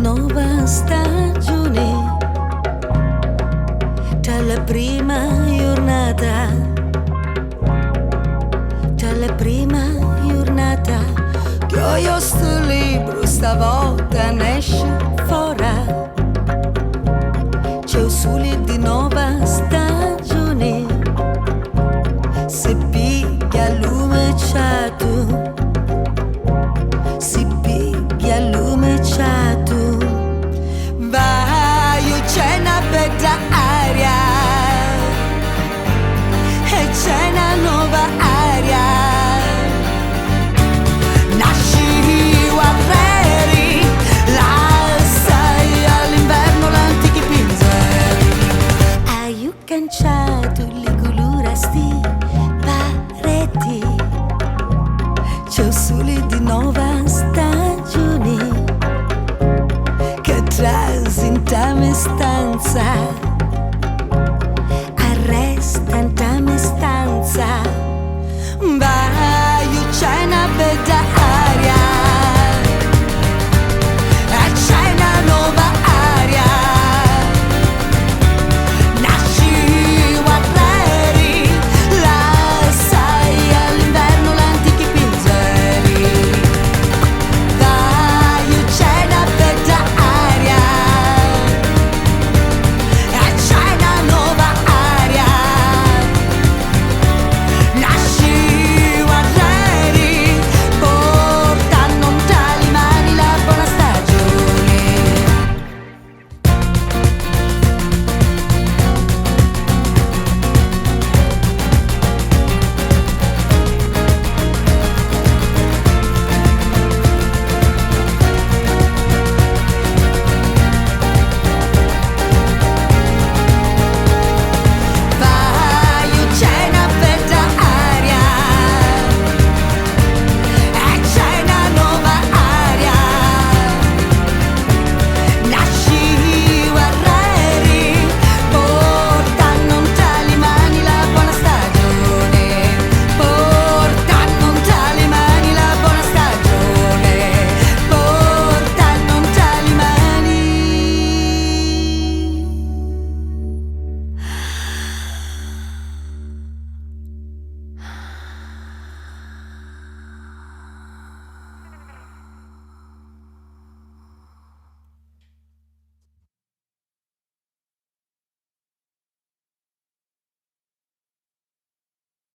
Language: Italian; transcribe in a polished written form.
nuova stagione, dalla prima giornata, dalla prima giornata che io sto libro stavolta ne esce fuori. C'è un sole di nuova stagione, si piglia lumiciato, si piglia lumiciato. Vai, c'è una bella aria e c'è una nuova aria. Nasci guerrieri, lasciai all'inverno l'antichi pinzeri. Hai canciato le colore sti pareti, c'è un sole di nuova stagione che trasinta me stanza.